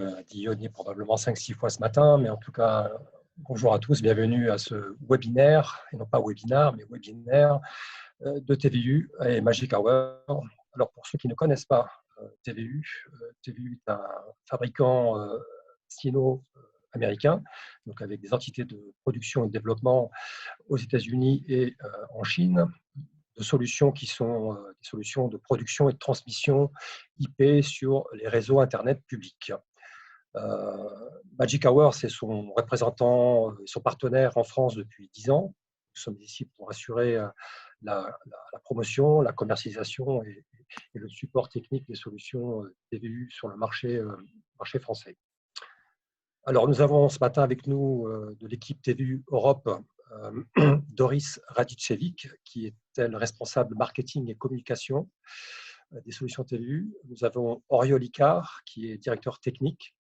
a dit Yoni probablement 5-6 fois ce matin, mais en tout cas, bonjour à tous, bienvenue à ce webinaire, et non pas webinar, mais webinaire de TVU et Magic Hour. Alors pour ceux qui ne connaissent pas TVU, TVU est un fabricant sino-américain, donc avec des entités de production et de développement aux États-Unis et en Chine, de solutions qui sont des solutions de production et de transmission IP sur les réseaux Internet publics. Magic Hour, c'est son représentant, son partenaire en France depuis 10 ans. Nous sommes ici pour assurer la promotion, la commercialisation et le support technique des solutions TVU sur le marché français. Alors, nous avons ce matin avec nous de l'équipe TVU Europe Doris Radicevic, qui est elle responsable marketing et communication des solutions TVU. Nous avons Orio Licard, qui est directeur technique.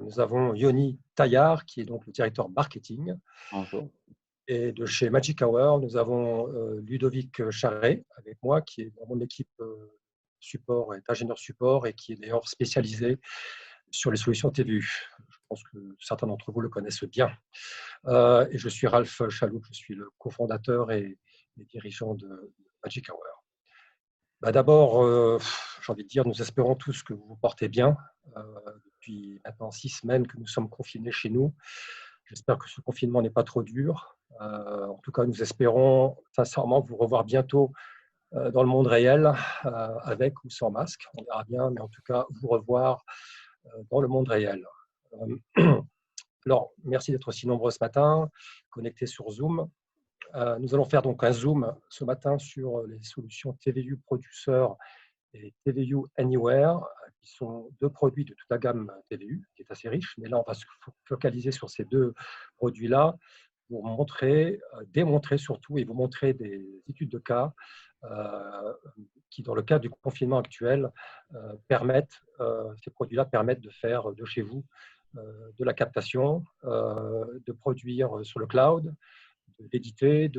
Nous avons Yoni Taillard, qui est donc le directeur marketing. Bonjour. Et de chez Magic Hour, nous avons Ludovic Charret avec moi, qui est dans mon équipe support, est ingénieur support et qui est d'ailleurs spécialisé sur les solutions TVU. Je pense que certains d'entre vous le connaissent bien. Et je suis Ralph Chaloux, je suis le cofondateur et dirigeant de Magic Hour. D'abord, j'ai envie de dire, nous espérons tous que vous vous portez bien. Depuis maintenant 6 semaines que nous sommes confinés chez nous. J'espère que ce confinement n'est pas trop dur. En tout cas, nous espérons sincèrement vous revoir bientôt dans le monde réel, avec ou sans masque. On verra bien, mais en tout cas, vous revoir dans le monde réel. Alors, merci d'être aussi nombreux ce matin, connectés sur Zoom. Nous allons faire donc un Zoom ce matin sur les solutions TVU Producer et TVU Anywhere, qui sont 2 produits de toute la gamme TVU, qui est assez riche. Mais là, on va se focaliser sur ces 2 produits-là pour montrer, démontrer surtout, et vous montrer des études de cas qui, dans le cadre du confinement actuel, ces produits-là permettent de faire de chez vous de la captation, de produire sur le cloud, d'éditer,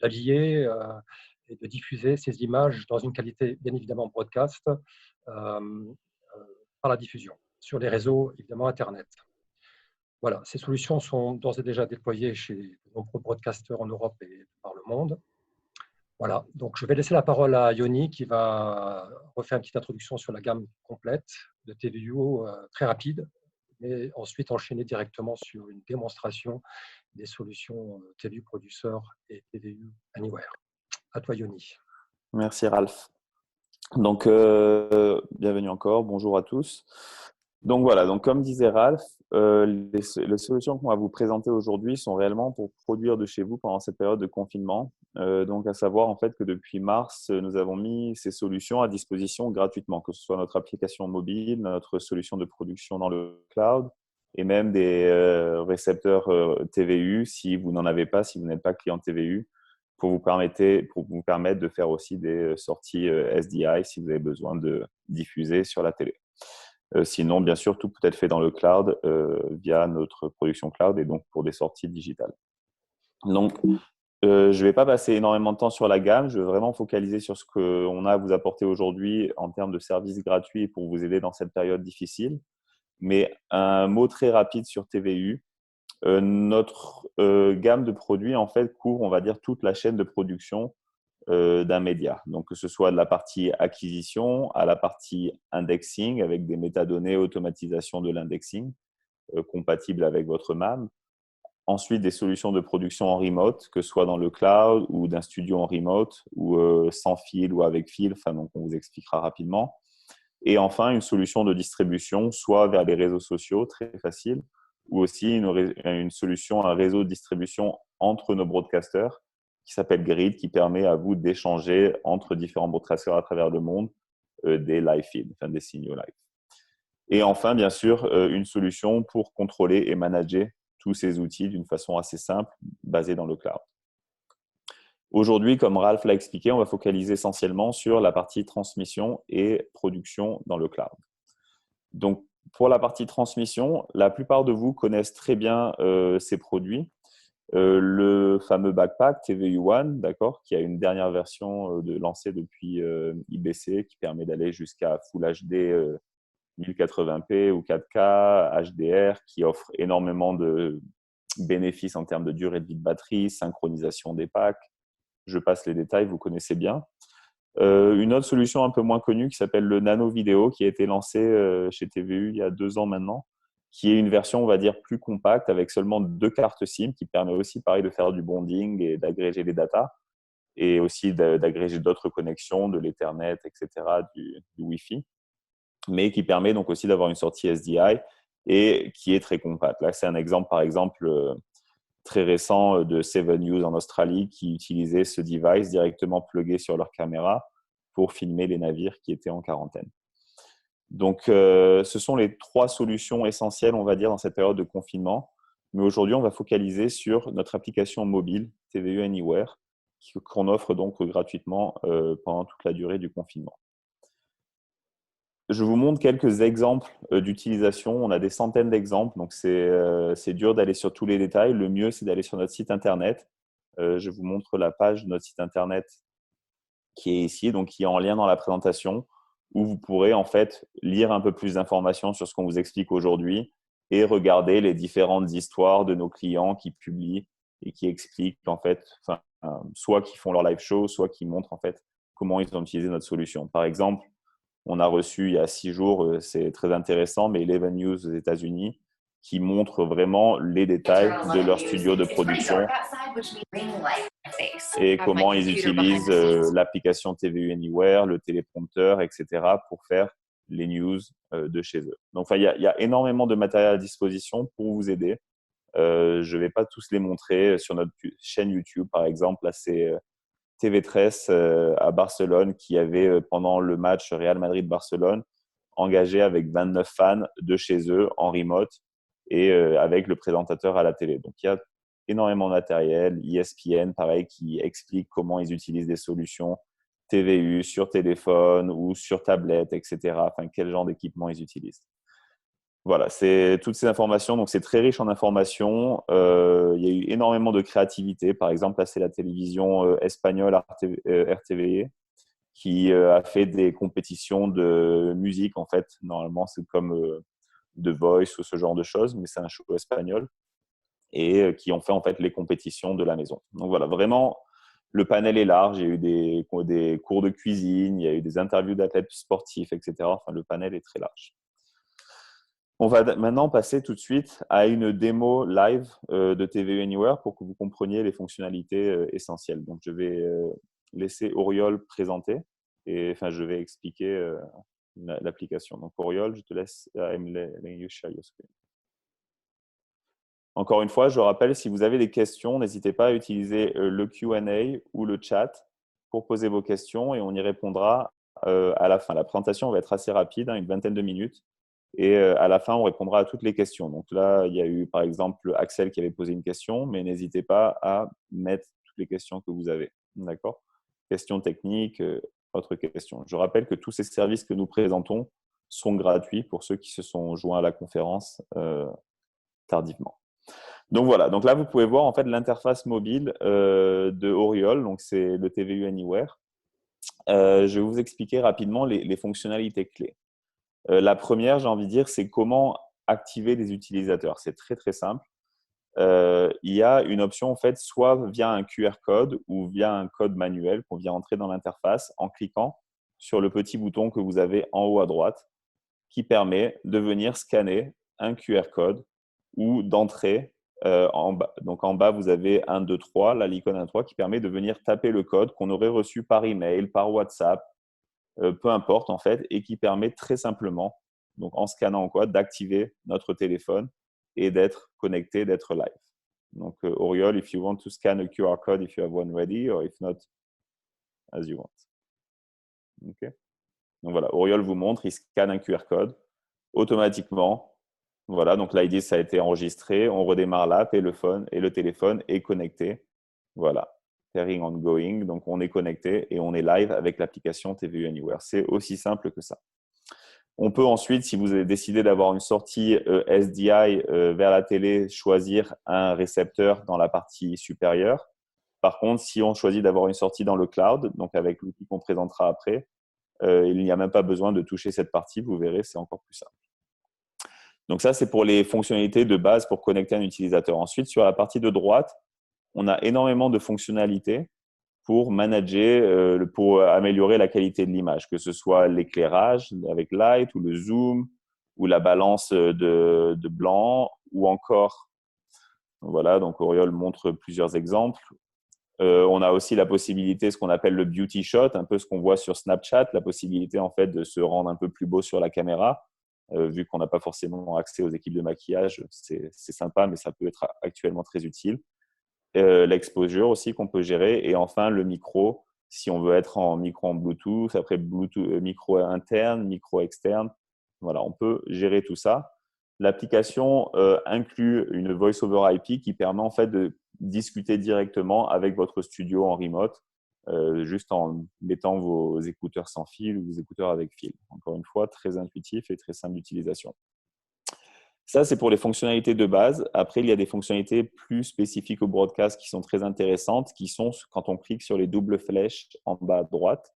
d'allier et de diffuser ces images dans une qualité bien évidemment broadcast par la diffusion sur les réseaux évidemment Internet. Voilà, ces solutions sont d'ores et déjà déployées chez de nombreux broadcasters en Europe et par le monde. Voilà, donc je vais laisser la parole à Yoni qui va refaire une petite introduction sur la gamme complète de TVU très rapide, mais ensuite enchaîner directement sur une démonstration des solutions TVU Producer et TVU Anywhere. À toi, Yoni. Merci, Ralph. Donc, bienvenue encore. Bonjour à tous. Donc, voilà. Donc, comme disait Ralph, les solutions qu'on va vous présenter aujourd'hui sont réellement pour produire de chez vous pendant cette période de confinement. Donc, à savoir en fait que depuis mars, nous avons mis ces solutions à disposition gratuitement, que ce soit notre application mobile, notre solution de production dans le cloud et même des récepteurs TVU si vous n'en avez pas, si vous n'êtes pas client TVU. Pour vous permettre de faire aussi des sorties SDI si vous avez besoin de diffuser sur la télé. Sinon, bien sûr, tout peut être fait dans le cloud via notre production cloud et donc pour des sorties digitales. Donc, je ne vais pas passer énormément de temps sur la gamme. Je vais vraiment focaliser sur ce qu'on a à vous apporter aujourd'hui en termes de services gratuits pour vous aider dans cette période difficile. Mais un mot très rapide sur TVU. Notre gamme de produits en fait couvre, on va dire, toute la chaîne de production d'un média. Donc, que ce soit de la partie acquisition à la partie indexing avec des métadonnées, automatisation de l'indexing compatible avec votre MAM. Ensuite, des solutions de production en remote, que ce soit dans le cloud ou d'un studio en remote ou sans fil ou avec fil. Enfin, donc, on vous expliquera rapidement. Et enfin, une solution de distribution, soit vers les réseaux sociaux, très facile, ou aussi une solution, un réseau de distribution entre nos broadcasters qui s'appelle Grid, qui permet à vous d'échanger entre différents broadcasters à travers le monde des live feeds, enfin des signaux live. Et enfin, bien sûr, une solution pour contrôler et manager tous ces outils d'une façon assez simple, basée dans le cloud. Aujourd'hui, comme Ralph l'a expliqué, on va focaliser essentiellement sur la partie transmission et production dans le cloud. Donc, pour la partie transmission, la plupart de vous connaissent très bien ces produits. Le fameux backpack TVU One, d'accord, qui a une dernière version lancée depuis IBC qui permet d'aller jusqu'à Full HD 1080p ou 4K, HDR, qui offre énormément de bénéfices en termes de durée de vie de batterie, synchronisation des packs. Je passe les détails, vous connaissez bien. Une autre solution un peu moins connue qui s'appelle le Nano Video, qui a été lancé chez TVU il y a 2 ans maintenant, qui est une version, on va dire, plus compacte avec seulement 2 cartes SIM, qui permet aussi, pareil, de faire du bonding et d'agréger les datas, et aussi d'agréger d'autres connexions, de l'Ethernet, etc., du Wi-Fi, mais qui permet donc aussi d'avoir une sortie SDI et qui est très compacte. Là, c'est un exemple, par exemple, très récent de Seven News en Australie qui utilisait ce device directement plugué sur leur caméra pour filmer les navires qui étaient en quarantaine. Donc, ce sont les 3 solutions essentielles, on va dire, dans cette période de confinement. Mais aujourd'hui, on va focaliser sur notre application mobile TVU Anywhere qu'on offre donc gratuitement pendant toute la durée du confinement. Je vous montre quelques exemples d'utilisation. On a des centaines d'exemples, donc c'est dur d'aller sur tous les détails. Le mieux, c'est d'aller sur notre site internet. Je vous montre la page de notre site internet qui est ici, donc qui est en lien dans la présentation, où vous pourrez en fait lire un peu plus d'informations sur ce qu'on vous explique aujourd'hui et regarder les différentes histoires de nos clients qui publient et qui expliquent en fait, soit qui font leur live show, soit qui montrent en fait comment ils ont utilisé notre solution. Par exemple, on a reçu il y a 6 jours, c'est très intéressant, mais Eleven News aux États-Unis qui montrent vraiment les détails de leur studio de production et comment ils utilisent l'application TVU Anywhere, le téléprompteur, etc. pour faire les news de chez eux. Donc, il y a énormément de matériel à disposition pour vous aider. Je ne vais pas tous les montrer sur notre chaîne YouTube, par exemple. Là, c'est TV13 à Barcelone qui avait, pendant le match Real Madrid-Barcelone, engagé avec 29 fans de chez eux en remote et avec le présentateur à la télé. Donc, il y a énormément de matériel. ESPN, pareil, qui explique comment ils utilisent des solutions TVU sur téléphone ou sur tablette, etc. Enfin, quel genre d'équipement ils utilisent. Voilà, c'est toutes ces informations. Donc, c'est très riche en informations. Il y a eu énormément de créativité. Par exemple, là, c'est la télévision espagnole RTVE qui a fait des compétitions de musique, en fait. Normalement, c'est comme The Voice ou ce genre de choses, mais c'est un show espagnol et qui ont fait, en fait, les compétitions de la maison. Donc, voilà, vraiment, le panel est large. Il y a eu des cours de cuisine, il y a eu des interviews d'athlètes sportifs, etc. Enfin, le panel est très large. On va maintenant passer tout de suite à une démo live de TVU Anywhere pour que vous compreniez les fonctionnalités essentielles. Donc, je vais laisser Auriol présenter et enfin, je vais expliquer l'application. Donc, Auriol, je te laisse letting you share your screen. Encore une fois, je rappelle, si vous avez des questions, n'hésitez pas à utiliser le Q&A ou le chat pour poser vos questions et on y répondra à la fin. La présentation va être assez rapide, une vingtaine de minutes. Et à la fin, on répondra à toutes les questions. Donc là, il y a eu par exemple Axel qui avait posé une question, mais n'hésitez pas à mettre toutes les questions que vous avez. D'accord ? Questions techniques, autres questions. Je rappelle que tous ces services que nous présentons sont gratuits pour ceux qui se sont joints à la conférence tardivement. Donc voilà, donc là, vous pouvez voir en fait l'interface mobile de Auriol, donc c'est le TVU Anywhere. Je vais vous expliquer rapidement les fonctionnalités clés. La première, j'ai envie de dire, c'est comment activer les utilisateurs. C'est très, très simple. Il y a une option, en fait, soit via un QR code ou via un code manuel qu'on vient entrer dans l'interface en cliquant sur le petit bouton que vous avez en haut à droite qui permet de venir scanner un QR code ou d'entrer en bas. Donc, en bas, vous avez 1, 2, 3, là, l'icône 1, 3 qui permet de venir taper le code qu'on aurait reçu par email, par WhatsApp, peu importe en fait, et qui permet très simplement, donc en scannant quoi, d'activer notre téléphone et d'être connecté, d'être live. Donc Auriol, if you want to scan a QR code, if you have one ready, or if not, as you want. Okay. Donc voilà, Auriol vous montre, il scanne un QR code automatiquement. Voilà, donc l'ID ça a été enregistré, on redémarre l'app et le téléphone est connecté. Voilà. Pairing ongoing, donc on est connecté et on est live avec l'application TVU Anywhere. C'est aussi simple que ça. On peut ensuite, si vous avez décidé d'avoir une sortie SDI vers la télé, choisir un récepteur dans la partie supérieure. Par contre, si on choisit d'avoir une sortie dans le cloud, donc avec l'outil qu'on présentera après, il n'y a même pas besoin de toucher cette partie. Vous verrez, c'est encore plus simple. Donc ça, c'est pour les fonctionnalités de base pour connecter un utilisateur. Ensuite, sur la partie de droite, on a énormément de fonctionnalités pour manager, pour améliorer la qualité de l'image, que ce soit l'éclairage avec light ou le zoom ou la balance de blanc ou encore, voilà, donc Auriol montre plusieurs exemples. On a aussi la possibilité, ce qu'on appelle le beauty shot, un peu ce qu'on voit sur Snapchat, la possibilité en fait de se rendre un peu plus beau sur la caméra. Vu qu'on n'a pas forcément accès aux équipes de maquillage, c'est sympa, mais ça peut être actuellement très utile. L'exposure aussi qu'on peut gérer. Et enfin, le micro, si on veut être en micro en Bluetooth, après Bluetooth, micro interne, micro externe. Voilà, on peut gérer tout ça. L'application inclut une Voice over IP qui permet en fait de discuter directement avec votre studio en remote, juste en mettant vos écouteurs sans fil ou vos écouteurs avec fil. Encore une fois, très intuitif et très simple d'utilisation. Ça, c'est pour les fonctionnalités de base. Après, il y a des fonctionnalités plus spécifiques au broadcast qui sont très intéressantes, qui sont quand on clique sur les doubles flèches en bas à droite.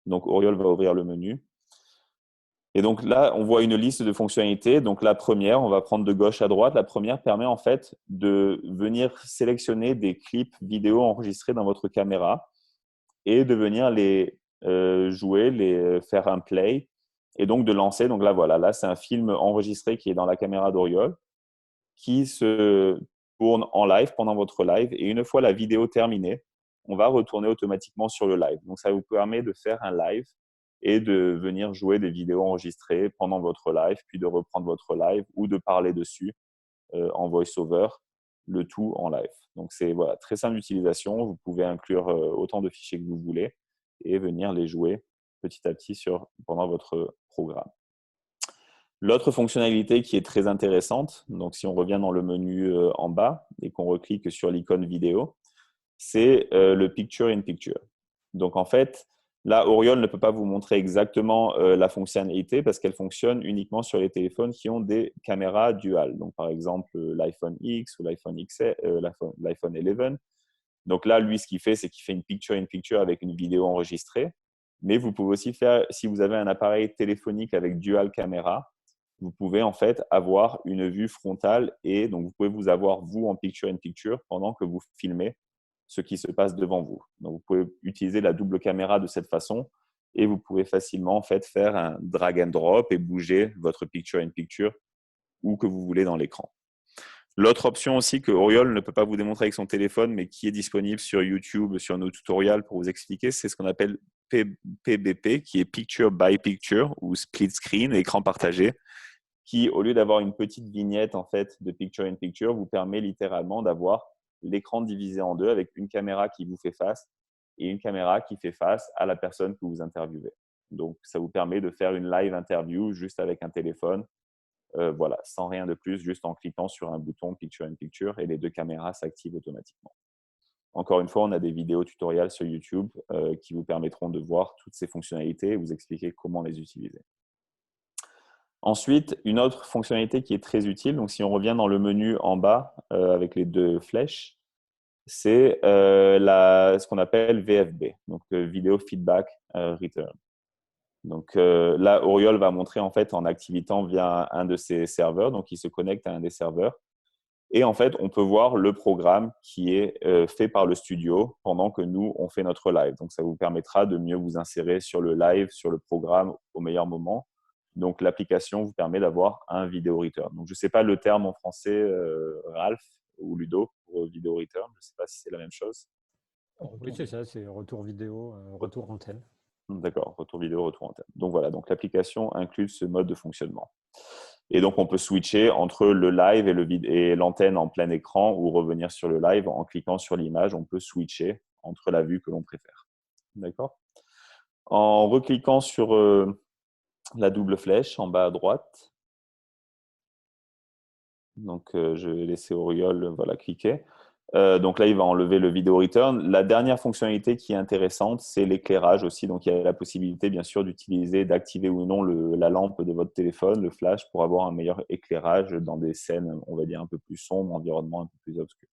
Donc, Auriol va ouvrir le menu. Et donc là, on voit une liste de fonctionnalités. Donc la première, on va prendre de gauche à droite. La première permet en fait de venir sélectionner des clips vidéo enregistrés dans votre caméra et de venir les jouer, les faire un play et donc de lancer. Donc là, voilà, là c'est un film enregistré qui est dans la caméra d'Auriol qui se tourne en live pendant votre live. Et une fois la vidéo terminée, on va retourner automatiquement sur le live. Donc ça vous permet de faire un live et de venir jouer des vidéos enregistrées pendant votre live, puis de reprendre votre live ou de parler dessus en voice-over, le tout en live. Donc, c'est voilà, très simple d'utilisation. Vous pouvez inclure autant de fichiers que vous voulez et venir les jouer petit à petit pendant votre programme. L'autre fonctionnalité qui est très intéressante, donc si on revient dans le menu en bas et qu'on reclique sur l'icône vidéo, c'est le Picture in Picture. Donc, en fait, là, Auriol ne peut pas vous montrer exactement la fonctionnalité parce qu'elle fonctionne uniquement sur les téléphones qui ont des caméras duales. Donc, par exemple, l'iPhone X ou l'iPhone 11. Donc là, lui, ce qu'il fait, c'est qu'il fait une picture in picture avec une vidéo enregistrée. Mais vous pouvez aussi faire, si vous avez un appareil téléphonique avec dual caméra, vous pouvez en fait avoir une vue frontale et donc vous pouvez vous avoir vous en picture in picture pendant que vous filmez ce qui se passe devant vous. Donc, vous pouvez utiliser la double caméra de cette façon et vous pouvez facilement en fait faire un drag and drop et bouger votre picture in picture où que vous voulez dans l'écran. L'autre option aussi que Auriol ne peut pas vous démontrer avec son téléphone, mais qui est disponible sur YouTube, sur nos tutoriels pour vous expliquer, c'est ce qu'on appelle PBP, qui est Picture by Picture ou Split Screen, écran partagé, qui, au lieu d'avoir une petite vignette en fait de Picture in Picture, vous permet littéralement d'avoir l'écran divisé en deux avec une caméra qui vous fait face et une caméra qui fait face à la personne que vous interviewez. Donc, ça vous permet de faire une live interview juste avec un téléphone, voilà, sans rien de plus, juste en cliquant sur un bouton Picture in Picture et les deux caméras s'activent automatiquement. Encore une fois, on a des vidéos tutoriels sur YouTube qui vous permettront de voir toutes ces fonctionnalités et vous expliquer comment les utiliser. Ensuite, une autre fonctionnalité qui est très utile, donc si on revient dans le menu en bas avec les deux flèches, c'est ce qu'on appelle VFB, donc Video Feedback Return. Donc là, Auriol va montrer en fait en activitant via un de ses serveurs, donc il se connecte à un des serveurs. Et en fait, on peut voir le programme qui est fait par le studio pendant que nous, on fait notre live. Donc, ça vous permettra de mieux vous insérer sur le live, sur le programme au meilleur moment. Donc, l'application vous permet d'avoir un vidéo return. Donc, je ne sais pas le terme en français, Ralph ou Ludo, pour vidéo return. Je ne sais pas si c'est la même chose. Oui, c'est ça, c'est retour vidéo, retour antenne. D'accord, retour vidéo, retour antenne. Donc, voilà, donc l'application inclut ce mode de fonctionnement. Et donc, on peut switcher entre le live et l'antenne en plein écran ou revenir sur le live en cliquant sur l'image. On peut switcher entre la vue que l'on préfère. D'accord ? En recliquant sur la double flèche en bas à droite, donc je vais laisser Auriol cliquer. Donc là, il va enlever le Video Return. La dernière fonctionnalité qui est intéressante, c'est l'éclairage aussi. Donc, il y a la possibilité, bien sûr, d'activer ou non la lampe de votre téléphone, le flash, pour avoir un meilleur éclairage dans des scènes, on va dire, un peu plus sombres, environnement un peu plus obscur.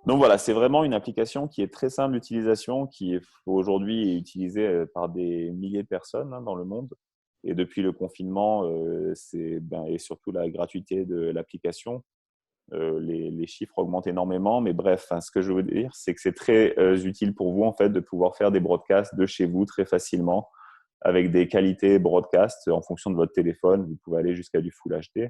Donc voilà, c'est vraiment une application qui est très simple d'utilisation, qui aujourd'hui est utilisée par des milliers de personnes dans le monde. Et depuis le confinement, et surtout la gratuité de l'application, les chiffres augmentent énormément. Mais bref, ce que je veux dire, c'est que c'est très utile pour vous en fait de pouvoir faire des broadcasts de chez vous très facilement avec des qualités broadcast en fonction de votre téléphone. Vous pouvez aller jusqu'à du Full HD.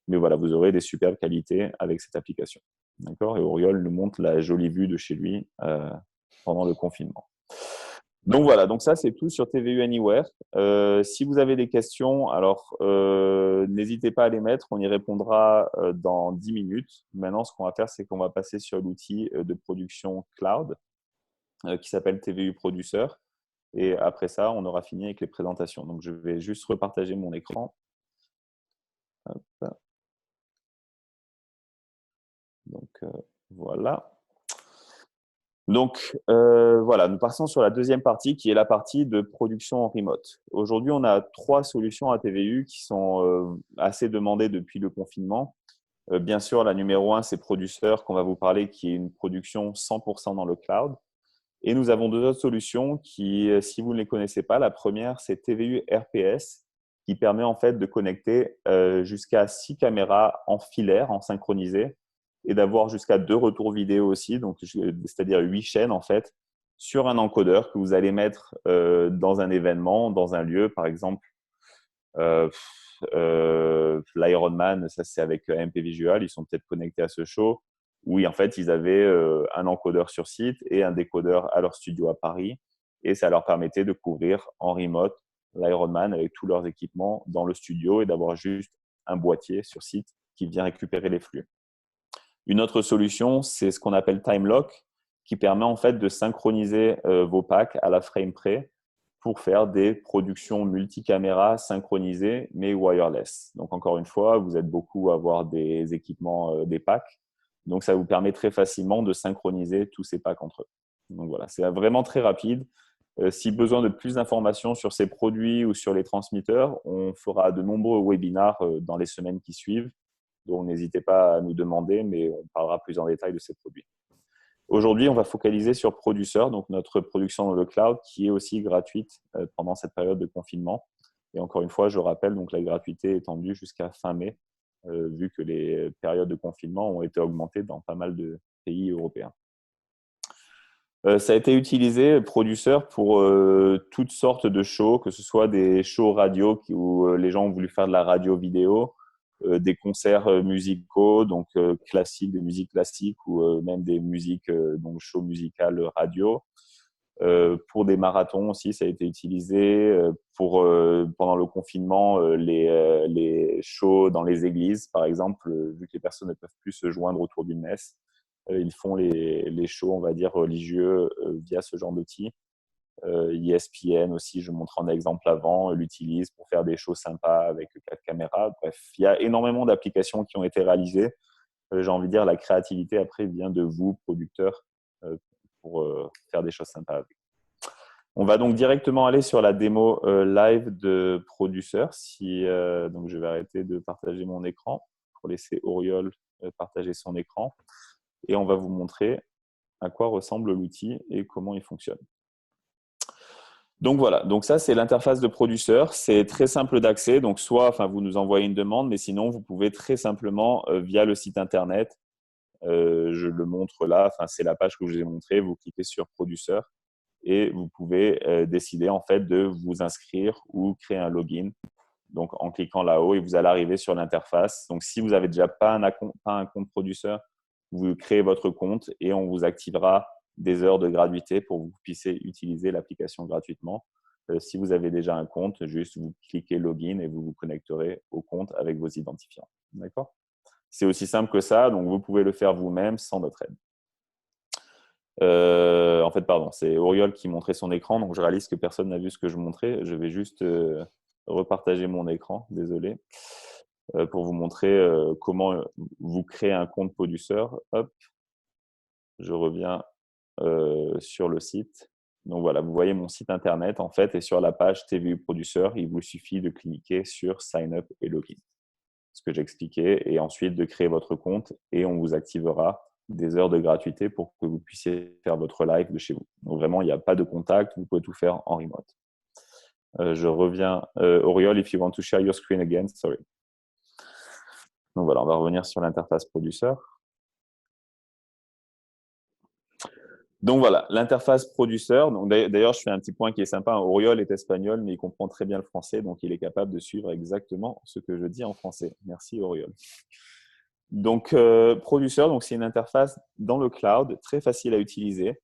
Mais voilà, vous aurez des superbes qualités avec cette application. D'accord? Et Auriol nous montre la jolie vue de chez lui pendant le confinement. Donc voilà, donc ça c'est tout sur TVU Anywhere. Si vous avez des questions, alors n'hésitez pas à les mettre, on y répondra dans 10 minutes. Maintenant, ce qu'on va faire, c'est qu'on va passer sur l'outil de production cloud qui s'appelle TVU Producer. Et après ça, on aura fini avec les présentations. Donc je vais juste repartager mon écran. Hop. Donc voilà. Donc voilà, nous passons sur la deuxième partie qui est la partie de production en remote. Aujourd'hui, on a 3 solutions à TVU qui sont assez demandées depuis le confinement. Bien sûr, la numéro 1, c'est Producer qu'on va vous parler qui est une production 100% dans le cloud. Et nous avons 2 autres solutions qui, si vous ne les connaissez pas, la première, c'est TVU RPS qui permet en fait de connecter jusqu'à 6 caméras en filaire, en synchronisé, et d'avoir jusqu'à 2 retours vidéo aussi, donc c'est-à-dire 8 chaînes en fait, sur un encodeur que vous allez mettre dans un événement, dans un lieu, par exemple l'Ironman, ça c'est avec MP Visual, ils sont peut-être connectés à ce show. Oui, en fait, ils avaient un encodeur sur site et un décodeur à leur studio à Paris, et ça leur permettait de couvrir en remote l'Ironman avec tous leurs équipements dans le studio et d'avoir juste un boîtier sur site qui vient récupérer les flux. Une autre solution, c'est ce qu'on appelle TimeLock, qui permet en fait de synchroniser vos packs à la frame près pour faire des productions multicaméras synchronisées mais wireless. Donc encore une fois, vous êtes beaucoup à avoir des équipements, des packs. Donc ça vous permet très facilement de synchroniser tous ces packs entre eux. Donc voilà, c'est vraiment très rapide. Si besoin de plus d'informations sur ces produits ou sur les transmetteurs, on fera de nombreux webinars dans les semaines qui suivent. Donc n'hésitez pas à nous demander, mais on parlera plus en détail de ces produits. Aujourd'hui, on va focaliser sur Producer, donc notre production dans le cloud, qui est aussi gratuite pendant cette période de confinement. Et encore une fois, je rappelle, donc la gratuité est étendue jusqu'à fin mai, vu que les périodes de confinement ont été augmentées dans pas mal de pays européens. Ça a été utilisé, Producer, pour toutes sortes de shows, que ce soit des shows radio où les gens ont voulu faire de la radio vidéo, des concerts musicaux, donc classiques, des musiques classiques ou même des musiques, donc shows musicales radio. Pour des marathons aussi, ça a été utilisé. Pour pendant le confinement, les shows dans les églises, par exemple, vu que les personnes ne peuvent plus se joindre autour d'une messe, ils font les shows, on va dire, religieux via ce genre d'outils. ESPN aussi, je montre un exemple avant, l'utilise pour faire des shows sympas avec 4 caméras. Bref, il y a énormément d'applications qui ont été réalisées. J'ai envie de dire, la créativité après vient de vous, producteurs, pour faire des choses sympas avec. On va donc directement aller sur la démo live de Producer. Donc je vais arrêter de partager mon écran pour laisser Auriol partager son écran. Et on va vous montrer à quoi ressemble l'outil et comment il fonctionne. Donc voilà, donc ça c'est l'interface de Producer, c'est très simple d'accès, donc soit vous nous envoyez une demande, mais sinon vous pouvez très simplement via le site internet, je le montre là, c'est la page que je vous ai montrée, vous cliquez sur Producer et vous pouvez décider en fait de vous inscrire ou créer un login. Donc en cliquant là-haut et vous allez arriver sur l'interface. Donc si vous n'avez déjà pas un compte Producer, vous créez votre compte et on vous activera des heures de gratuité pour que vous puissiez utiliser l'application gratuitement. Si vous avez déjà un compte, juste vous cliquez Login et vous vous connecterez au compte avec vos identifiants. D'accord ? C'est aussi simple que ça, donc vous pouvez le faire vous-même sans notre aide. En fait, pardon, c'est Auriol qui montrait son écran, donc je réalise que personne n'a vu ce que je montrais. Je vais juste repartager mon écran, désolé, pour vous montrer comment vous créez un compte Producer. Hop, je reviens sur le site. Donc voilà, vous voyez mon site internet en fait, et sur la page TVU Producer, il vous suffit de cliquer sur Sign Up et Login. Ce que j'expliquais, et ensuite de créer votre compte et on vous activera des heures de gratuité pour que vous puissiez faire votre live de chez vous. Donc vraiment, il n'y a pas de contact, vous pouvez tout faire en remote. Je reviens. Auriol, if you want to share your screen again, sorry. Donc voilà, on va revenir sur l'interface producer. Donc voilà, l'interface producer. D'ailleurs, je fais un petit point qui est sympa. Auriol est espagnol, mais il comprend très bien le français, donc il est capable de suivre exactement ce que je dis en français. Merci Auriol. Donc, producer, c'est une interface dans le cloud, très facile à utiliser,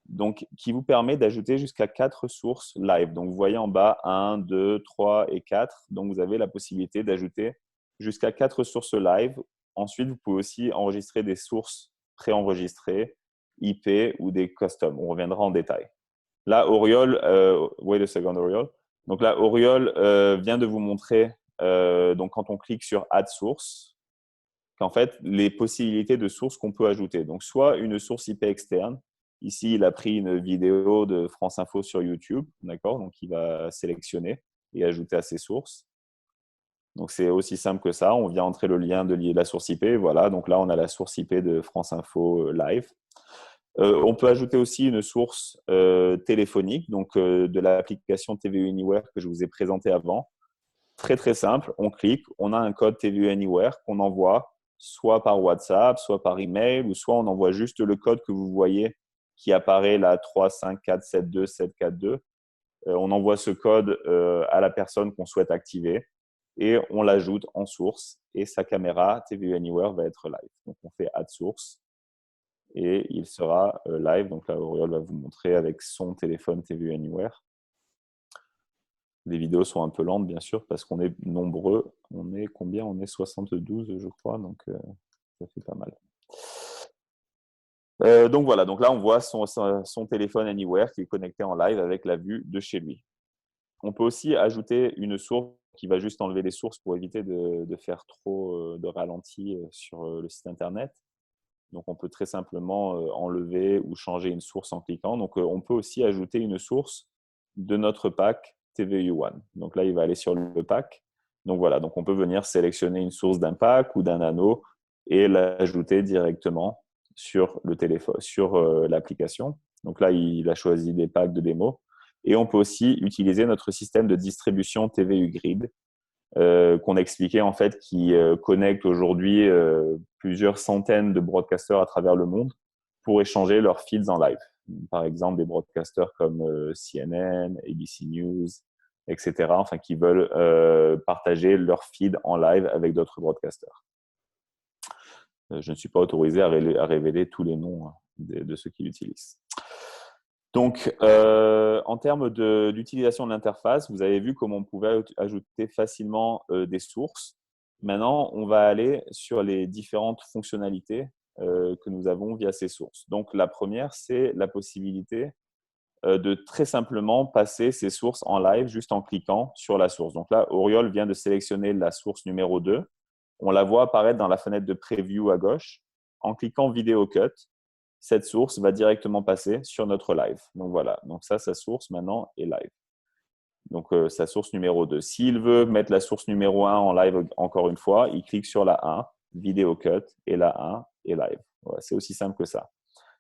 donc qui vous permet d'ajouter jusqu'à 4 sources live. Donc, vous voyez en bas 1, 2, 3 et 4. Donc, vous avez la possibilité d'ajouter jusqu'à 4 sources live. Ensuite, vous pouvez aussi enregistrer des sources préenregistrées, IP ou des custom. On reviendra en détail. Là, Auriol, wait a second, Auriol. Donc là, Auriol vient de vous montrer, donc quand on clique sur Add Source, qu'en fait, les possibilités de sources qu'on peut ajouter. Donc, soit une source IP externe. Ici, il a pris une vidéo de France Info sur YouTube, d'accord? Donc, il va sélectionner et ajouter à ses sources. Donc, c'est aussi simple que ça. On vient entrer le lien de la source IP. Voilà, donc là, on a la source IP de France Info Live. On peut ajouter aussi une source téléphonique, donc de l'application TVU Anywhere que je vous ai présentée avant. Très, très simple. On clique, on a un code TVU Anywhere qu'on envoie soit par WhatsApp, soit par email, ou soit on envoie juste le code que vous voyez qui apparaît là 35472 742. On envoie ce code à la personne qu'on souhaite activer et on l'ajoute en source et sa caméra TVU Anywhere va être live. Donc, on fait Add Source et il sera live. Donc là, Auriol va vous montrer avec son téléphone TVU Anywhere. Les vidéos sont un peu lentes, bien sûr, parce qu'on est nombreux. On est combien? On est 72, je crois, donc ça fait pas mal. Donc voilà, donc là, on voit son téléphone Anywhere qui est connecté en live avec la vue de chez lui. On peut aussi ajouter une source qui va juste enlever les sources pour éviter de faire trop de ralenti sur le site Internet. Donc, on peut très simplement enlever ou changer une source en cliquant. Donc, on peut aussi ajouter une source de notre pack TVU One. Donc là, il va aller sur le pack. Donc voilà, donc on peut venir sélectionner une source d'un pack ou d'un anneau et l'ajouter directement sur le téléphone, sur l'application. Donc là, il a choisi des packs de démo. Et on peut aussi utiliser notre système de distribution TVU Grid qu'on a expliqué en fait, qui connecte aujourd'hui plusieurs centaines de broadcasters à travers le monde pour échanger leurs feeds en live. Par exemple, des broadcasters comme CNN, ABC News, etc. Enfin, qui veulent partager leur feed en live avec d'autres broadcasters. Je ne suis pas autorisé à révéler tous les noms de ceux qui l'utilisent. Donc, en termes d'utilisation de l'interface, vous avez vu comment on pouvait ajouter facilement des sources. Maintenant, on va aller sur les différentes fonctionnalités que nous avons via ces sources. Donc, la première, c'est la possibilité de très simplement passer ces sources en live juste en cliquant sur la source. Donc là, Auriol vient de sélectionner la source numéro 2. On la voit apparaître dans la fenêtre de preview à gauche. En cliquant Video Cut, cette source va directement passer sur notre live. Donc voilà, donc ça, sa source maintenant est live. Donc sa source numéro 2. S'il veut mettre la source numéro 1 en live encore une fois, il clique sur la 1, Video Cut, et la 1 est live. Voilà, c'est aussi simple que ça.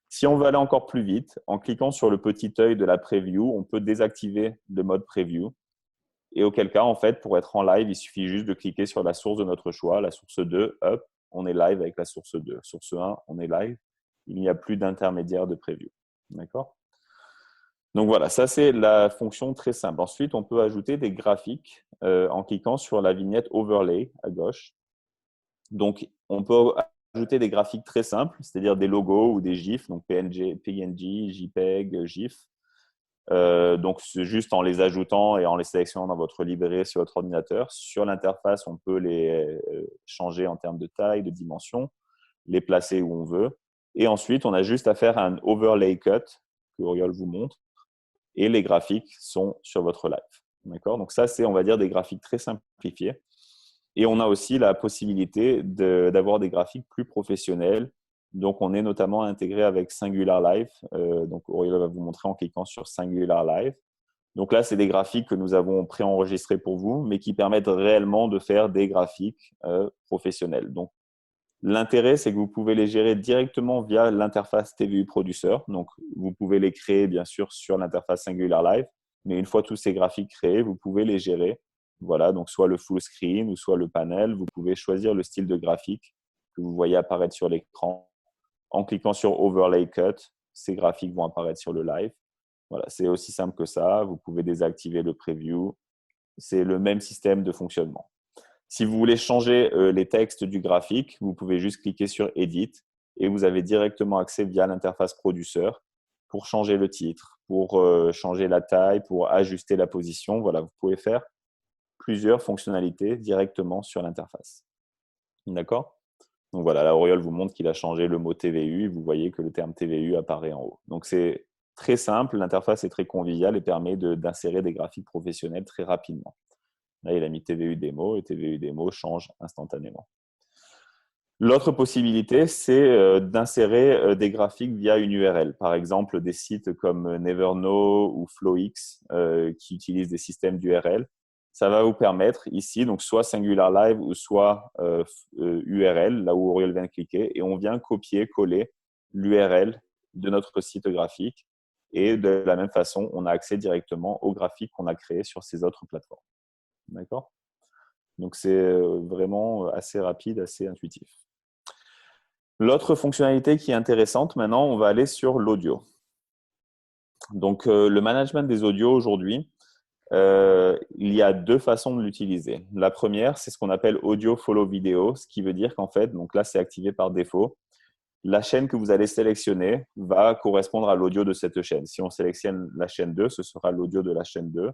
Si on veut aller encore plus vite, en cliquant sur le petit œil de la preview, on peut désactiver le mode preview. Et auquel cas, en fait, pour être en live, il suffit juste de cliquer sur la source de notre choix, la source 2, hop, on est live avec la source 2. Source 1, on est live. Il n'y a plus d'intermédiaire de preview. D'accord? Donc voilà, ça c'est la fonction très simple. Ensuite, on peut ajouter des graphiques en cliquant sur la vignette Overlay à gauche. Donc, on peut ajouter des graphiques très simples, c'est-à-dire des logos ou des GIFs, donc PNG, JPEG, GIF. Donc, c'est juste en les ajoutant et en les sélectionnant dans votre librairie sur votre ordinateur. Sur l'interface, on peut les changer en termes de taille, de dimension, les placer où on veut. Et ensuite, on a juste à faire un overlay cut que Auriol vous montre et les graphiques sont sur votre live. D'accord? Donc, ça, c'est, on va dire, des graphiques très simplifiés. Et on a aussi la possibilité d'avoir des graphiques plus professionnels. Donc, on est notamment intégré avec Singular Live. Donc, Auriol va vous montrer en cliquant sur Singular Live. Donc là, c'est des graphiques que nous avons préenregistrés pour vous, mais qui permettent réellement de faire des graphiques professionnels. Donc, L'intérêt, c'est que vous pouvez les gérer directement via l'interface TVU Producer. Donc, vous pouvez les créer, bien sûr, sur l'interface Angular Live. Mais une fois tous ces graphiques créés, vous pouvez les gérer. Voilà, donc soit le full screen ou soit le panel. Vous pouvez choisir le style de graphique que vous voyez apparaître sur l'écran. En cliquant sur Overlay Cut, ces graphiques vont apparaître sur le live. Voilà, c'est aussi simple que ça. Vous pouvez désactiver le preview. C'est le même système de fonctionnement. Si vous voulez changer les textes du graphique, vous pouvez juste cliquer sur Edit et vous avez directement accès via l'interface Producer pour changer le titre, pour changer la taille, pour ajuster la position. Voilà, vous pouvez faire plusieurs fonctionnalités directement sur l'interface. D'accord? Donc voilà, là, Auriol vous montre qu'il a changé le mot TVU et vous voyez que le terme TVU apparaît en haut. Donc c'est très simple, l'interface est très conviviale et permet d'insérer des graphiques professionnels très rapidement. Là, il a mis TVU démo et TVU démo change instantanément. L'autre possibilité, c'est d'insérer des graphiques via une URL. Par exemple, des sites comme Neverno ou FlowX qui utilisent des systèmes d'URL. Ça va vous permettre ici, donc soit Singular Live ou soit URL, là où Auriol vient de cliquer, et on vient copier-coller l'URL de notre site graphique. Et de la même façon, on a accès directement aux graphiques qu'on a créés sur ces autres plateformes. D'accord? Donc, c'est vraiment assez rapide, assez intuitif. L'autre fonctionnalité qui est intéressante, maintenant, on va aller sur l'audio. Donc, le management des audios aujourd'hui, il y a deux façons de l'utiliser. La première, c'est ce qu'on appelle Audio Follow Video, ce qui veut dire qu'en fait, donc là, c'est activé par défaut. La chaîne que vous allez sélectionner va correspondre à l'audio de cette chaîne. Si on sélectionne la chaîne 2, ce sera l'audio de la chaîne 2.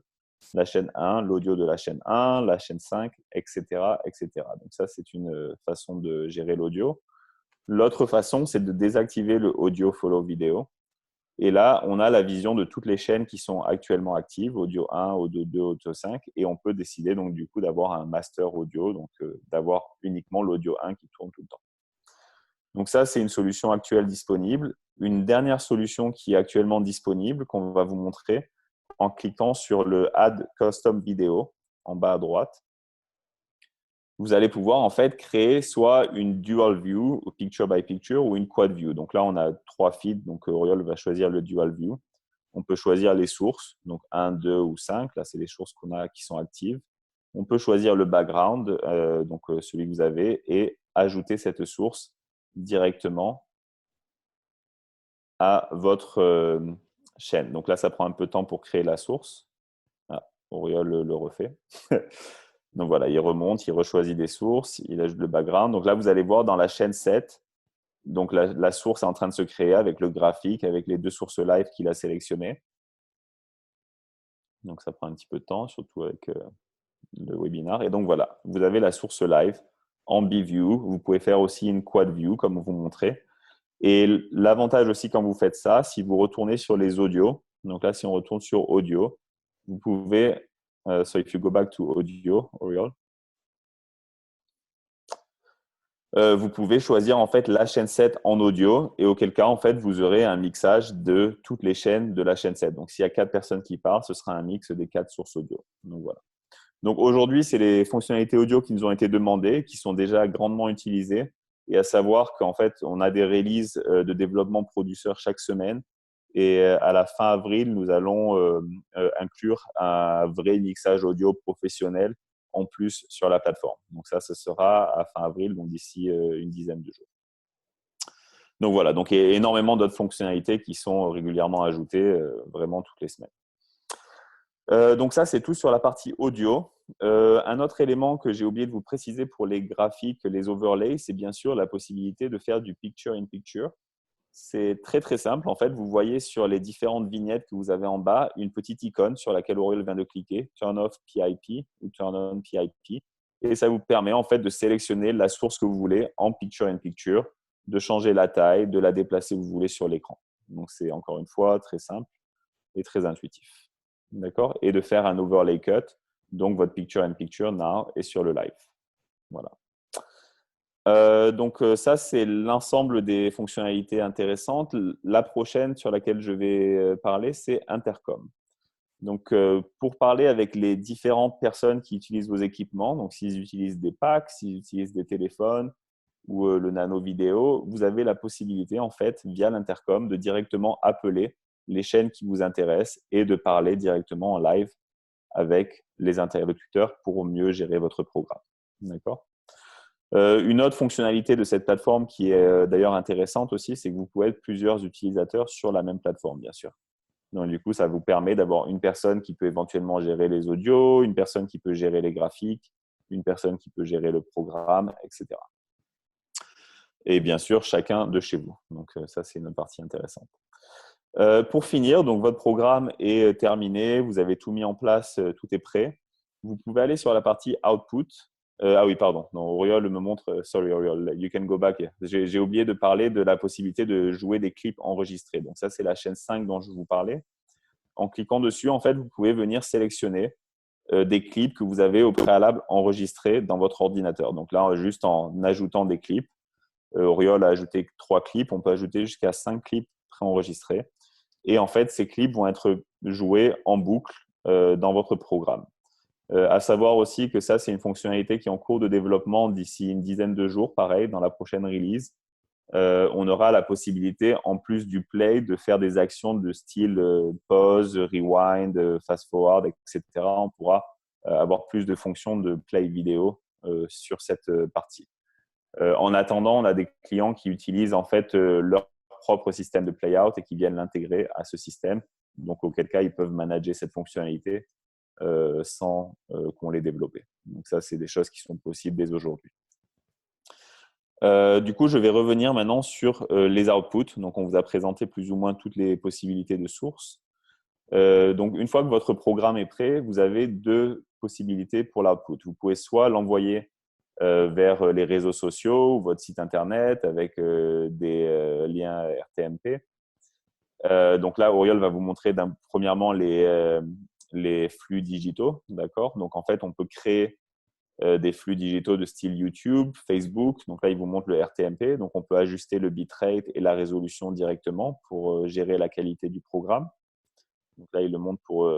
La chaîne 1, l'audio de la chaîne 1, la chaîne 5, etc., etc. Donc ça, c'est une façon de gérer l'audio. L'autre façon, c'est de désactiver le Audio Follow Video. Et là, on a la vision de toutes les chaînes qui sont actuellement actives, audio 1, audio 2, audio 5, et on peut décider donc du coup d'avoir un master audio, donc d'avoir uniquement l'audio 1 qui tourne tout le temps. Donc ça, c'est une solution actuelle disponible. Une dernière solution qui est actuellement disponible, qu'on va vous montrer en cliquant sur le Add Custom Video en bas à droite. Vous allez pouvoir en fait créer soit une dual view, picture by picture, ou une quad view. Donc là, on a 3 feeds, donc Auriol va choisir le dual view. On peut choisir les sources, donc 1, 2 ou 5. Là, c'est les sources qu'on a qui sont actives. On peut choisir le background, donc celui que vous avez, et ajouter cette source directement à votre chaîne. Donc là, ça prend un peu de temps pour créer la source. Ah, Auriol le refait. Donc voilà, il remonte, il rechoisit des sources, il ajoute le background. Donc là, vous allez voir dans la chaîne 7, donc la source est en train de se créer avec le graphique, avec les 2 sources live qu'il a sélectionnées. Donc ça prend un petit peu de temps, surtout avec le webinar. Et donc voilà, vous avez la source live en B-View. Vous pouvez faire aussi une quad view, comme on vous montrait. Et l'avantage aussi quand vous faites ça, si vous retournez sur les audios, donc là, si on retourne sur audio, vous pouvez, so if you go back to audio, Auriol, vous pouvez choisir en fait la chaîne 7 en audio et auquel cas, en fait, vous aurez un mixage de toutes les chaînes de la chaîne 7. Donc, s'il y a 4 personnes qui parlent, ce sera un mix des 4 sources audio. Donc, voilà. Donc, aujourd'hui, c'est les fonctionnalités audio qui nous ont été demandées, qui sont déjà grandement utilisées. Et à savoir qu'en fait, on a des releases de développement producer chaque semaine. Et à la fin avril, nous allons inclure un vrai mixage audio professionnel en plus sur la plateforme. Donc ça, ce sera à fin avril, donc d'ici une dizaine de jours. Donc voilà, donc il y a énormément d'autres fonctionnalités qui sont régulièrement ajoutées vraiment toutes les semaines. Donc ça, c'est tout sur la partie audio. Un autre élément que j'ai oublié de vous préciser pour les graphiques, les overlays, c'est bien sûr la possibilité de faire du picture-in-picture. C'est très, très simple. En fait, vous voyez sur les différentes vignettes que vous avez en bas, une petite icône sur laquelle Auriol vient de cliquer, Turn off PIP ou Turn on PIP. Et ça vous permet en fait de sélectionner la source que vous voulez en picture-in-picture, de changer la taille, de la déplacer où vous voulez sur l'écran. Donc, c'est encore une fois très simple et très intuitif. D'accord? Et de faire un overlay cut. Donc, votre picture-in-picture now est sur le live. Voilà. Donc, ça, c'est l'ensemble des fonctionnalités intéressantes. La prochaine sur laquelle je vais parler, c'est Intercom. Donc, pour parler avec les différentes personnes qui utilisent vos équipements, donc s'ils utilisent des packs, s'ils utilisent des téléphones ou le nano vidéo, vous avez la possibilité, en fait, via l'intercom, de directement appeler les chaînes qui vous intéressent et de parler directement en live avec les interlocuteurs pour mieux gérer votre programme. D'accord ? Une autre fonctionnalité de cette plateforme qui est d'ailleurs intéressante aussi, c'est que vous pouvez être plusieurs utilisateurs sur la même plateforme, bien sûr. Donc, du coup, ça vous permet d'avoir une personne qui peut éventuellement gérer les audios, une personne qui peut gérer les graphiques, une personne qui peut gérer le programme, etc. Et bien sûr, chacun de chez vous. Donc, ça, c'est une partie intéressante. Pour finir, donc, votre programme est terminé, vous avez tout mis en place, tout est prêt. Vous pouvez aller sur la partie Output. Ah oui, pardon. Non, Auriol me montre. Sorry, Auriol, you can go back. J'ai oublié de parler de la possibilité de jouer des clips enregistrés. Donc, ça, c'est la chaîne 5 dont je vous parlais. En cliquant dessus, en fait, vous pouvez venir sélectionner des clips que vous avez au préalable enregistrés dans votre ordinateur. Donc là, juste en ajoutant des clips, Auriol a ajouté 3 clips. On peut ajouter jusqu'à 5 clips préenregistrés. Et en fait, ces clips vont être joués en boucle dans votre programme. À savoir aussi que ça, c'est une fonctionnalité qui est en cours de développement d'ici une dizaine de jours, pareil, dans la prochaine release. On aura la possibilité, en plus du play, de faire des actions de style pause, rewind, fast forward, etc. On pourra avoir plus de fonctions de play vidéo sur cette partie. En attendant, on a des clients qui utilisent en fait leur propre système de playout et qui viennent l'intégrer à ce système. Donc, auquel cas, ils peuvent manager cette fonctionnalité sans qu'on l'ait développée. Donc, ça, c'est des choses qui sont possibles dès aujourd'hui. Du coup, je vais revenir maintenant sur les outputs. Donc, on vous a présenté plus ou moins toutes les possibilités de sources. Donc, une fois que votre programme est prêt, vous avez 2 possibilités pour l'output. Vous pouvez soit l'envoyer vers les réseaux sociaux ou votre site internet avec des liens RTMP. Donc là, Auriol va vous montrer premièrement les flux digitaux. D'accord ? Donc, en fait, on peut créer des flux digitaux de style YouTube, Facebook. Donc là, il vous montre le RTMP. Donc, on peut ajuster le bitrate et la résolution directement pour gérer la qualité du programme. Donc là, il le montre pour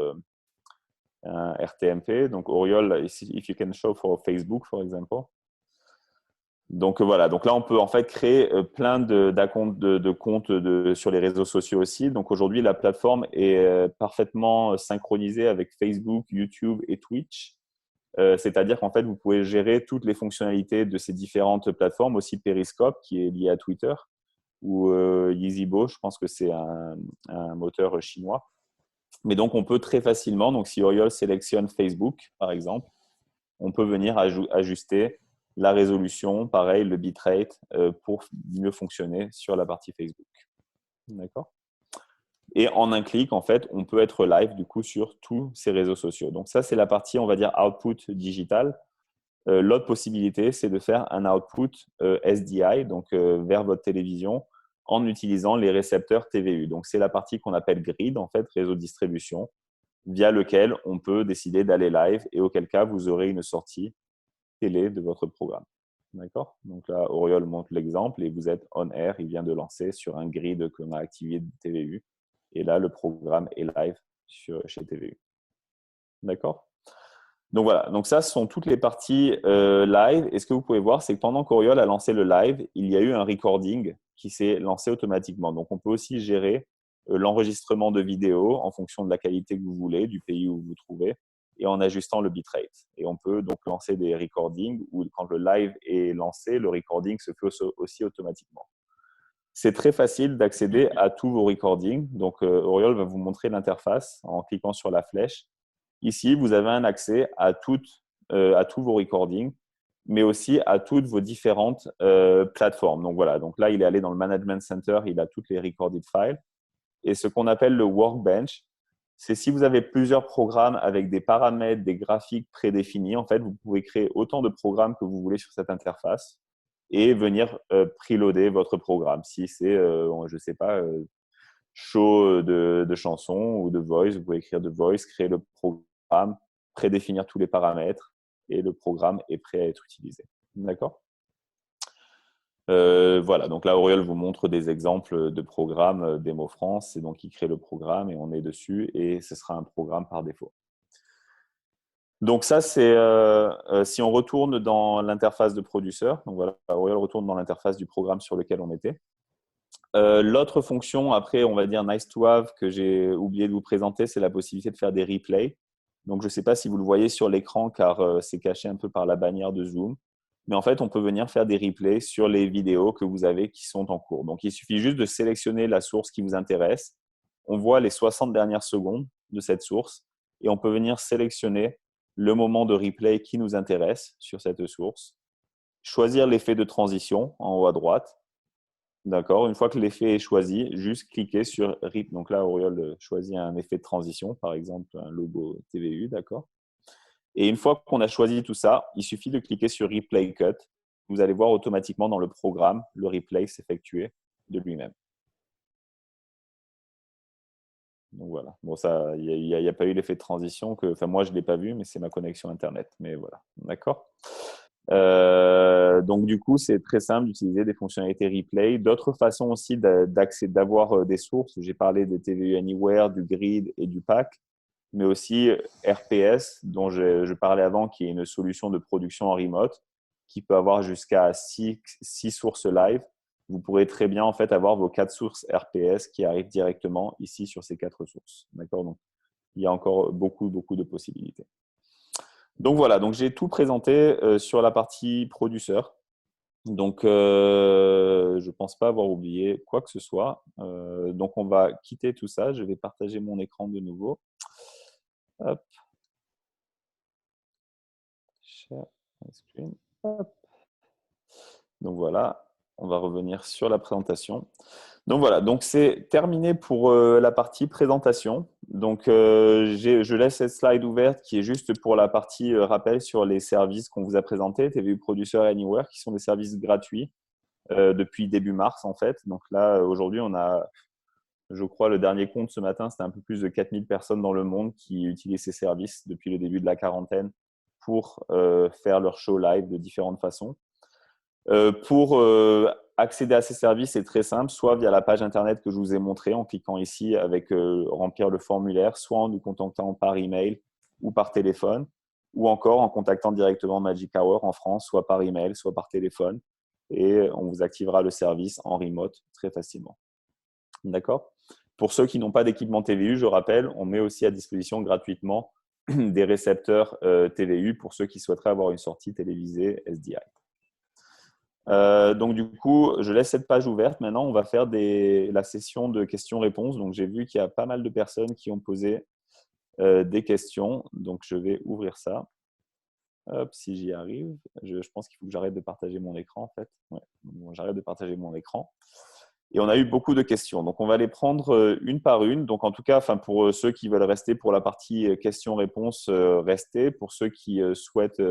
un RTMP. Donc, Auriol, if you can show for Facebook, for example. Donc voilà, donc là on peut en fait créer plein de comptes sur les réseaux sociaux aussi. Donc aujourd'hui la plateforme est parfaitement synchronisée avec Facebook, YouTube et Twitch. C'est-à-dire qu'en fait vous pouvez gérer toutes les fonctionnalités de ces différentes plateformes, aussi Periscope qui est lié à Twitter ou Yeezybo, je pense que c'est un moteur chinois. Mais donc on peut très facilement, donc si Auriol sélectionne Facebook par exemple, on peut venir ajuster la résolution, pareil, le bitrate pour mieux fonctionner sur la partie Facebook. D'accord ? Et en un clic, en fait, on peut être live du coup sur tous ces réseaux sociaux. Donc ça, c'est la partie, on va dire, output digital. L'autre possibilité, c'est de faire un output SDI, donc vers votre télévision, en utilisant les récepteurs TVU. Donc c'est la partie qu'on appelle grid, en fait, réseau de distribution, via lequel on peut décider d'aller live et auquel cas vous aurez une sortie télé de votre programme. D'accord ? Donc là, Auriol montre l'exemple et vous êtes on air. Il vient de lancer sur un grid qu'on a activé de TVU. Et là, le programme est live chez TVU. D'accord ? Donc voilà. Donc ça, ce sont toutes les parties live. Et ce que vous pouvez voir, c'est que pendant qu'Auriol a lancé le live, il y a eu un recording qui s'est lancé automatiquement. Donc on peut aussi gérer l'enregistrement de vidéos en fonction de la qualité que vous voulez, du pays où vous vous trouvez, et en ajustant le bitrate. Et on peut donc lancer des recordings où quand le live est lancé, le recording se fait aussi automatiquement. C'est très facile d'accéder à tous vos recordings. Donc, Auriol va vous montrer l'interface en cliquant sur la flèche. Ici, vous avez un accès à tous vos recordings, mais aussi à toutes vos différentes plateformes. Donc, voilà. Donc là, il est allé dans le Management Center. Il a toutes les recorded files. Et ce qu'on appelle le Workbench, c'est si vous avez plusieurs programmes avec des paramètres, des graphiques prédéfinis, en fait, vous pouvez créer autant de programmes que vous voulez sur cette interface et venir preloader votre programme. Si c'est, je ne sais pas, show de chansons ou de voice, vous pouvez écrire de voice, créer le programme, prédéfinir tous les paramètres et le programme est prêt à être utilisé. D'accord ? Voilà, donc là, Auriol vous montre des exemples de programmes Démo France. Et donc, il crée le programme et on est dessus et ce sera un programme par défaut. Donc ça, c'est si on retourne dans l'interface de Producer. Donc voilà, Auriol retourne dans l'interface du programme sur lequel on était. L'autre fonction, après, on va dire nice to have, que j'ai oublié de vous présenter, c'est la possibilité de faire des replays. Donc, je ne sais pas si vous le voyez sur l'écran, car c'est caché un peu par la bannière de Zoom. Mais en fait, on peut venir faire des replays sur les vidéos que vous avez qui sont en cours. Donc, il suffit juste de sélectionner la source qui vous intéresse. On voit les 60 dernières secondes de cette source et on peut venir sélectionner le moment de replay qui nous intéresse sur cette source. Choisir l'effet de transition en haut à droite. D'accord. Une fois que l'effet est choisi, juste cliquer sur RIP. Donc là, Auriol choisit un effet de transition, par exemple un logo TVU. D'accord. Et une fois qu'on a choisi tout ça, il suffit de cliquer sur Replay Cut. Vous allez voir automatiquement dans le programme le replay s'effectuer de lui-même. Donc voilà. Bon, ça, il n'y a pas eu l'effet de transition. Enfin, moi, je ne l'ai pas vu, mais c'est ma connexion Internet. Mais voilà. D'accord. Donc du coup, c'est très simple d'utiliser des fonctionnalités replay. D'autres façons aussi d'avoir des sources. J'ai parlé des TVU Anywhere, du grid et du pack, mais aussi RPS, dont je parlais avant, qui est une solution de production en remote, qui peut avoir jusqu'à 6 sources live. Vous pourrez très bien en fait avoir vos 4 sources RPS qui arrivent directement ici sur ces 4 sources. D'accord. Donc, il y a encore beaucoup de possibilités. Donc voilà, donc j'ai tout présenté sur la partie produceur. Donc, je ne pense pas avoir oublié quoi que ce soit. Donc, on va quitter tout ça. Je vais partager mon écran de nouveau. Hop. Share my screen. Hop. Donc voilà, on va revenir sur la présentation. Donc voilà, donc c'est terminé pour la partie présentation. Donc je laisse cette slide ouverte qui est juste pour la partie rappel sur les services qu'on vous a présentés, TVU Producer et Anywhere, qui sont des services gratuits depuis début mars en fait. Donc là, aujourd'hui, on a, je crois, le dernier compte ce matin, c'était un peu plus de 4000 personnes dans le monde qui utilisent ces services depuis le début de la quarantaine pour faire leur show live de différentes façons. Pour accéder à ces services, c'est très simple, soit via la page internet que je vous ai montrée en cliquant ici avec remplir le formulaire, soit en nous contactant par email ou par téléphone, ou encore en contactant directement Magic Hour en France, soit par email, soit par téléphone, et on vous activera le service en remote très facilement. D'accord ? Pour ceux qui n'ont pas d'équipement TVU, je rappelle, on met aussi à disposition gratuitement des récepteurs TVU pour ceux qui souhaiteraient avoir une sortie télévisée SDI. Donc du coup, je laisse cette page ouverte. Maintenant, on va faire la session de questions-réponses. Donc j'ai vu qu'il y a pas mal de personnes qui ont posé des questions. Donc je vais ouvrir ça. Hop, si j'y arrive. Je pense qu'il faut que j'arrête de partager mon écran en fait. Ouais. Bon, j'arrête de partager mon écran. Et on a eu beaucoup de questions. Donc on va les prendre une par une. Donc en tout cas, pour ceux qui veulent rester pour la partie questions-réponses, restez. Pour ceux qui souhaitent